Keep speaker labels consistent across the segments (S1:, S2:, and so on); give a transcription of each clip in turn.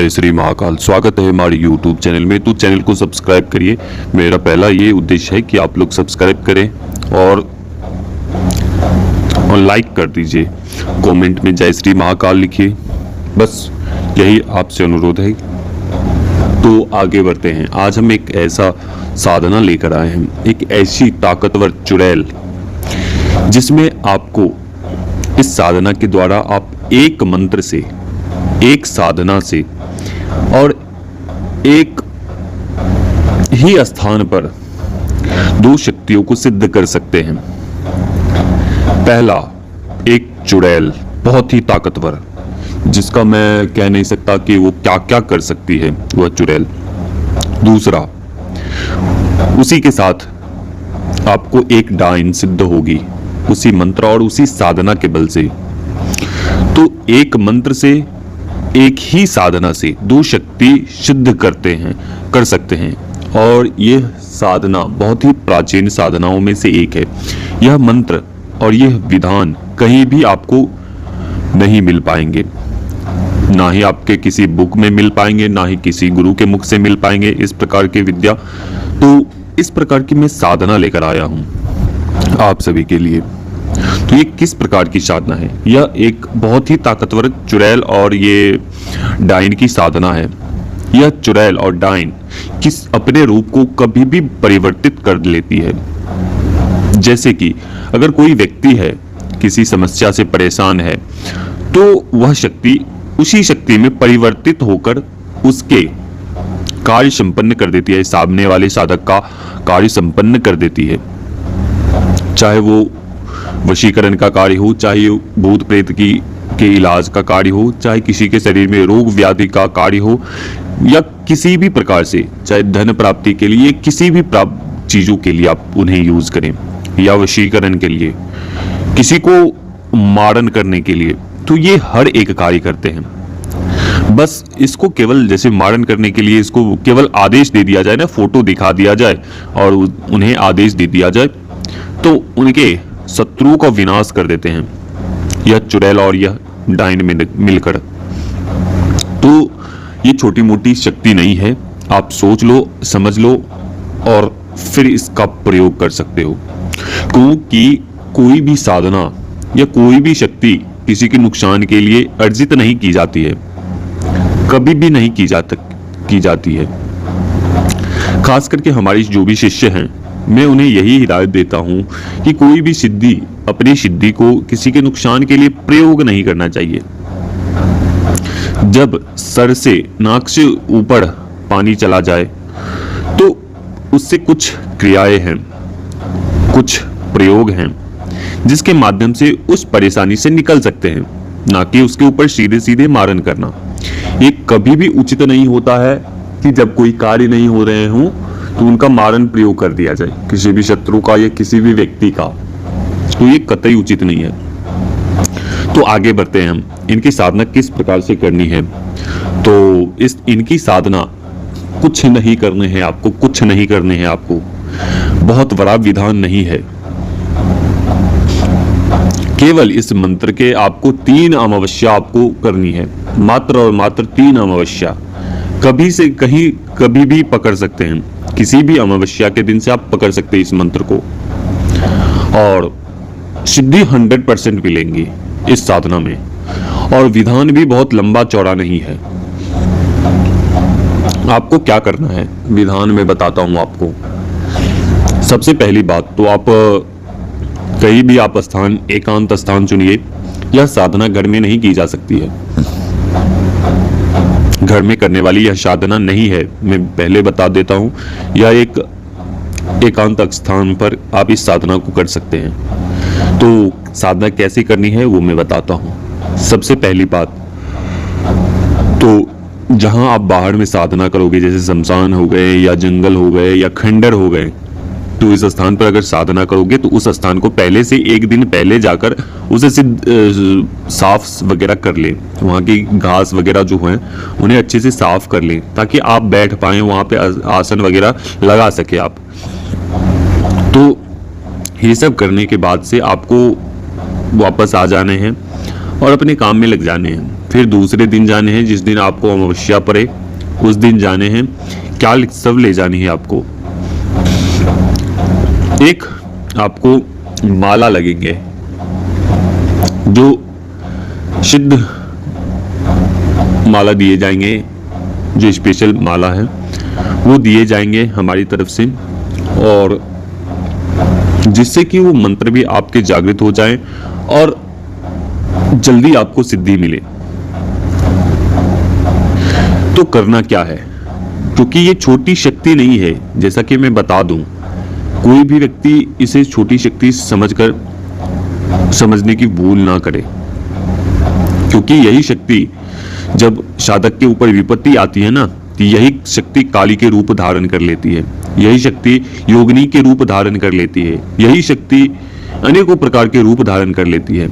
S1: जय श्री महाकाल। स्वागत है हमारे YouTube चैनल में। तो चैनल को सब्सक्राइब करिए। मेरा पहला ये उद्देश्य है कि आप लोग सब्सक्राइब करें और लाइक कर दीजिए। कमेंट में जय श्री महाकाल लिखिए। बस यही आपसे अनुरोध है। तो आगे बढ़ते हैं। आज हम एक ऐसा साधना लेकर आए हैं, एक ऐसी ताकतवर चुड़ैल, जिसमें आपको इस साधना के द्वारा आप एक मंत्र से, एक साधना से और एक ही स्थान पर दो शक्तियों को सिद्ध कर सकते हैं। पहला, एक चुड़ैल बहुत ही ताकतवर, जिसका मैं कह नहीं सकता कि वो क्या क्या कर सकती है वह चुड़ैल। दूसरा, उसी के साथ आपको एक डाइन सिद्ध होगी, उसी मंत्र और उसी साधना के बल से। तो एक मंत्र से, एक ही साधना से दो शक्ति सिद्ध कर सकते हैं। और यह साधना बहुत ही प्राचीन साधनाओं में से एक है। यह मंत्र और यह विधान कहीं भी आपको नहीं मिल पाएंगे, ना ही आपके किसी बुक में मिल पाएंगे, ना ही किसी गुरु के मुख से मिल पाएंगे इस प्रकार की विद्या। तो इस प्रकार की मैं साधना लेकर आया हूं आप सभी के लिए। तो ये किस प्रकार की साधना है? यह एक बहुत ही ताकतवर चुड़ैल और ये डाइन की साधना है। यह चुड़ैल और डाइन किस अपने रूप को कभी भी परिवर्तित कर लेती है। जैसे कि अगर कोई व्यक्ति है, किसी समस्या से परेशान है, तो वह शक्ति उसी शक्ति में परिवर्तित होकर उसके कार्य संपन्न कर देती है। सामने वाले साधक का कार्य संपन्न कर देती है, चाहे वो वशीकरण का कार्य हो, चाहे भूत प्रेत के इलाज का कार्य हो, चाहे किसी के शरीर में रोग व्याधि का कार्य हो, या किसी भी प्रकार से, चाहे धन प्राप्ति के लिए, किसी भी प्राप्त चीजों के लिए आप उन्हें यूज करें, या वशीकरण के लिए, किसी को मारण करने के लिए, तो ये हर एक कार्य करते हैं। बस इसको केवल जैसे मारण करने के लिए इसको केवल आदेश दे दिया जाए ना, फोटो दिखा दिया जाए और उन्हें आदेश दे दिया जाए, तो उनके शत्रुओं का विनाश कर देते हैं यह चुड़ैल और यह डाइन में मिलकर। तो ये छोटी मोटी शक्ति नहीं है। आप सोच लो, समझ लो और फिर इसका प्रयोग कर सकते हो। क्योंकि कोई भी साधना या कोई भी शक्ति किसी के नुकसान के लिए अर्जित नहीं की जाती है, कभी भी नहीं की जाती है। खास करके हमारे जो भी शिष्य हैं, मैं उन्हें यही हिदायत देता हूं कि कोई भी सिद्धि, अपनी सिद्धि को किसी के नुकसान के लिए प्रयोग नहीं करना चाहिए। जब सर से, नाक से ऊपर पानी चला जाए, तो उससे कुछ क्रियाएं हैं, कुछ प्रयोग हैं, जिसके माध्यम से उस परेशानी से निकल सकते हैं, ना कि उसके ऊपर सीधे सीधे मारण करना। ये कभी भी उचित नहीं होता है कि जब कोई कार्य नहीं हो रहे हों तो उनका मारण प्रयोग कर दिया जाए, किसी भी शत्रु का या किसी भी व्यक्ति का। तो ये कतई उचित नहीं है। तो आगे बढ़ते हैं हम। इनकी साधना किस प्रकार से करनी है? तो इनकी साधना कुछ नहीं करने हैं आपको, कुछ नहीं करने हैं आपको। बहुत बड़ा विधान नहीं है। केवल इस मंत्र के आपको 3 अमावस्या आपको करनी है, मात्र और मात्र 3 अमावस्या। कभी से कहीं कभी भी पकड़ सकते हैं, किसी भी अमावस्या के दिन से आप पकड़ सकते हैं इस मंत्र को, और सिद्धि 100% मिलेंगी इस साधना में। और विधान भी बहुत लंबा चौड़ा नहीं है। आपको क्या करना है विधान में बताता हूं आपको। सबसे पहली बात तो आप कहीं भी आप स्थान, एकांत स्थान चुनिए। यह साधना घर में नहीं की जा सकती है, घर में करने वाली यह साधना नहीं है। मैं पहले बता देता हूं, यह एक एकांत स्थान पर आप इस साधना को कर सकते हैं। तो साधना कैसे करनी है वो मैं बताता हूं। सबसे पहली बात तो जहां आप बाहर में साधना करोगे, जैसे शमशान हो गए या जंगल हो गए या खंडर हो गए, तो इस स्थान पर अगर साधना करोगे तो उस स्थान को पहले से एक दिन पहले जाकर उसे साफ वगैरह कर लें। वहाँ की घास वगैरह जो है उन्हें अच्छे से साफ कर लें, ताकि आप बैठ पाएं, वहाँ पे आसन वगैरह लगा सके आप। तो ये सब करने के बाद से आपको वापस आ जाने हैं और अपने काम में लग जाने हैं। फिर दूसरे दिन जाने हैं जिस दिन आपको अमावस्या पड़े, उस दिन जाने हैं। क्या सब ले जानी है आपको, एक आपको माला लगेंगे, जो सिद्ध माला दिए जाएंगे, जो स्पेशल माला है वो दिए जाएंगे हमारी तरफ से, और जिससे कि वो मंत्र भी आपके जागृत हो जाएं और जल्दी आपको सिद्धि मिले। तो करना क्या है, क्योंकि ये छोटी शक्ति नहीं है, जैसा कि मैं बता दूं, कोई भी व्यक्ति इसे छोटी शक्ति समझकर समझने की भूल ना करे, क्योंकि यही शक्ति जब साधक के ऊपर विपत्ति आती है ना, तो यही शक्ति काली के रूप धारण कर लेती है, यही शक्ति योगिनी के रूप धारण कर लेती है, यही शक्ति अनेकों प्रकार के रूप धारण कर लेती है।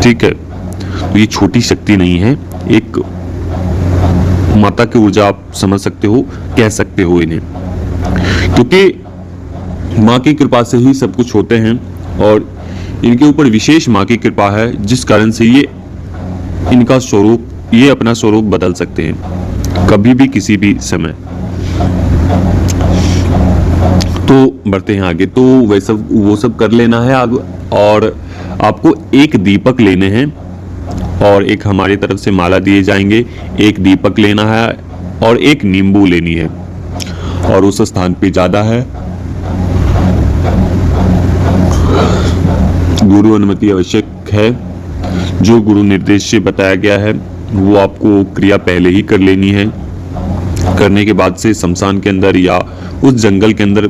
S1: ठीक है, तो ये छोटी शक्ति नहीं है, एक माता की ऊर्जा आप समझ सकते हो, कह सकते हो इन्हें, क्योंकि माँ की कृपा से ही सब कुछ होते हैं और इनके ऊपर विशेष माँ की कृपा है, जिस कारण से ये इनका स्वरूप, ये अपना स्वरूप बदल सकते हैं कभी भी किसी भी समय। तो बढ़ते हैं आगे। तो वो सब कर लेना है आगे, और आपको एक दीपक लेने हैं और एक हमारी तरफ से माला दिए जाएंगे, एक दीपक लेना है और एक नींबू लेनी है, और उस स्थान पे ज्यादा है गुरु अनुमति आवश्यक है। जो गुरु निर्देश से बताया गया है वो आपको क्रिया पहले ही कर लेनी है। करने के बाद से शमशान के अंदर या उस जंगल के अंदर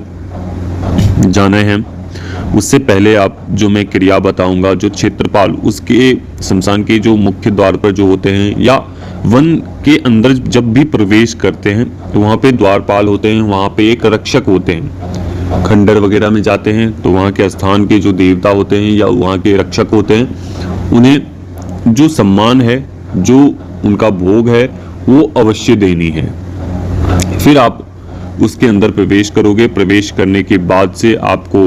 S1: जाना है। उससे पहले आप जो मैं क्रिया बताऊंगा, जो क्षेत्रपाल उसके शमशान के जो मुख्य द्वार पर जो होते हैं, या वन के अंदर जब भी प्रवेश करते हैं तो वहाँ पे द्वारपाल होते हैं, वहाँ पे एक रक्षक होते हैं। खंडर वगैरह में जाते हैं तो वहाँ के स्थान के जो देवता होते हैं या वहाँ के रक्षक होते हैं, उन्हें जो सम्मान है, जो उनका भोग है, वो अवश्य देनी है। फिर आप उसके अंदर प्रवेश करोगे। प्रवेश करने के बाद से आपको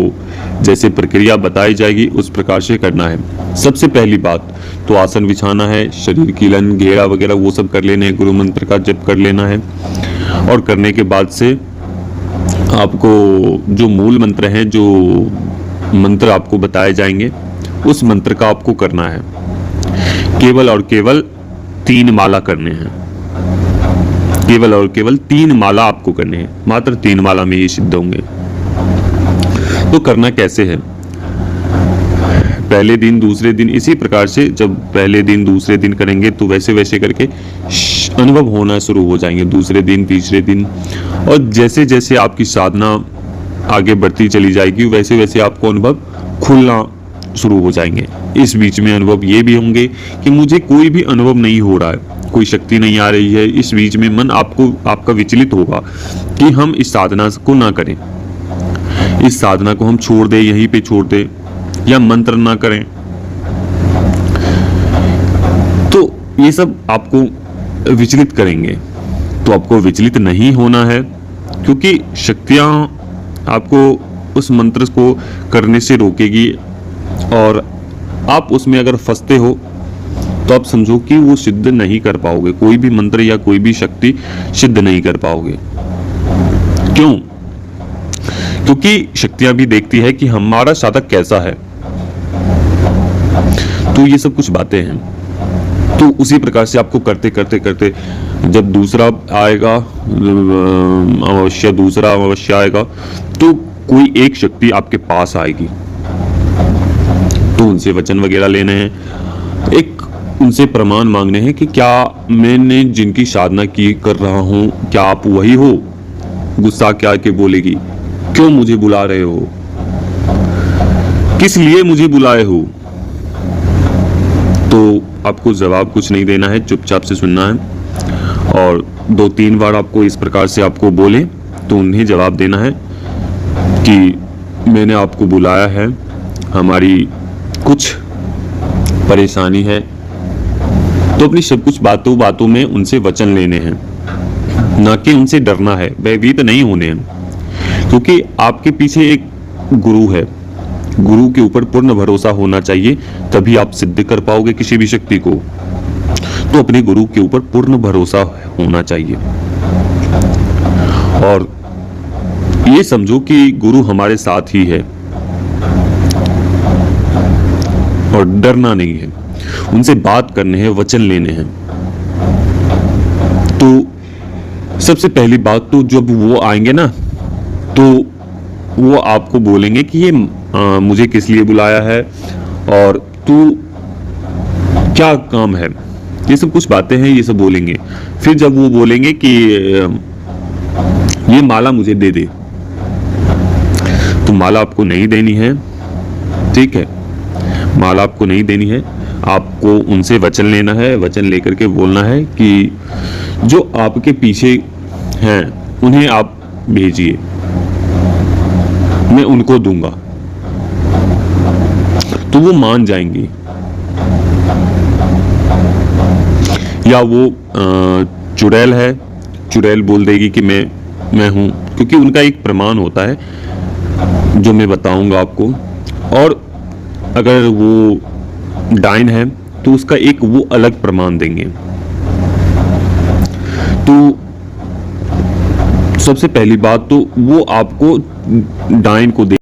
S1: जैसे प्रक्रिया बताई जाएगी उस प्रकार से करना है। सबसे पहली बात तो आसन बिछाना है, शरीर कीलन घेरा वगैरह वो सब कर लेने हैं, गुरु मंत्र का जप कर लेना है, और करने के बाद से आपको जो मूल मंत्र हैं, जो मंत्र आपको बताए जाएंगे, उस मंत्र का आपको करना है। केवल और केवल 3 माला करने हैं, केवल और केवल 3 माला आपको करने हैं, मात्र 3 माला में ये सिद्ध होंगे। तो करना कैसे है, पहले दिन दूसरे दिन इसी प्रकार से, जब पहले दिन दूसरे दिन करेंगे तो वैसे वैसे करके अनुभव होना शुरू हो जाएंगे, दूसरे दिन तीसरे दिन, और जैसे जैसे आपकी साधना आगे बढ़ती चली जाएगी वैसे वैसे आपको अनुभव खुलना शुरू हो जाएंगे। इस बीच में अनुभव ये भी होंगे कि मुझे कोई भी अनुभव नहीं हो रहा है, कोई शक्ति नहीं आ रही है। इस बीच में मन आपका विचलित होगा कि हम इस साधना को ना करें, इस साधना को हम छोड़ दें, यहीं पे छोड़ दें, या मंत्र ना करें। तो ये सब आपको विचलित करेंगे। तो आपको विचलित नहीं होना है, क्योंकि शक्तियां आपको उस मंत्र को करने से रोकेगी, और आप उसमें अगर फंसते हो तो आप समझो कि वो सिद्ध नहीं कर पाओगे, कोई भी मंत्र या कोई भी शक्ति सिद्ध नहीं कर पाओगे। क्यों? क्योंकि शक्तियां भी देखती है कि हमारा साधक कैसा है। तो ये सब कुछ बातें हैं। तो उसी प्रकार से आपको करते करते करते जब दूसरा आएगा अमावस्या, दूसरा अमावस्या आएगा, तो कोई एक शक्ति आपके पास आएगी, तो उनसे वचन वगैरह लेने हैं, एक उनसे प्रमाण मांगने हैं कि क्या मैंने जिनकी साधना की कर रहा हूं, क्या आप वही हो? गुस्सा क्या के बोलेगी, क्यों मुझे बुला रहे हो, किस लिए मुझे बुलाए हो? तो आपको जवाब कुछ नहीं देना है, चुपचाप से सुनना है, और 2-3 बार आपको इस प्रकार से आपको बोले तो उन्हें जवाब देना है कि मैंने आपको बुलाया है, हमारी कुछ परेशानी है। तो अपनी सब कुछ बातों में उनसे वचन लेने हैं, ना कि उनसे डरना है, भयभीत नहीं होने हैं, क्योंकि आपके पीछे एक गुरु है। गुरु के ऊपर पूर्ण भरोसा होना चाहिए, तभी आप सिद्ध कर पाओगे किसी भी शक्ति को। तो अपने गुरु के ऊपर पूर्ण भरोसा होना चाहिए और ये समझो कि गुरु हमारे साथ ही है और डरना नहीं है, उनसे बात करने हैं, वचन लेने हैं। तो सबसे पहली बात तो जब वो आएंगे ना तो वो आपको बोलेंगे कि ये मुझे किस लिए बुलाया है और तू क्या काम है, ये सब कुछ बातें हैं, ये सब बोलेंगे। फिर जब वो बोलेंगे कि ये माला मुझे दे दे, तो माला आपको नहीं देनी है, ठीक है, माला आपको नहीं देनी है। आपको उनसे वचन लेना है, वचन लेकर के बोलना है कि जो आपके पीछे हैं उन्हें आप भेजिए, मैं उनको दूंगा, तो वो मान जाएंगे। या वो चुड़ैल है, चुड़ैल बोल देगी कि मैं हूं, क्योंकि उनका एक प्रमाण होता है जो मैं बताऊंगा आपको। और अगर वो डाइन है तो उसका एक वो अलग प्रमाण देंगे। तो सबसे पहली बात तो वो आपको डाइन को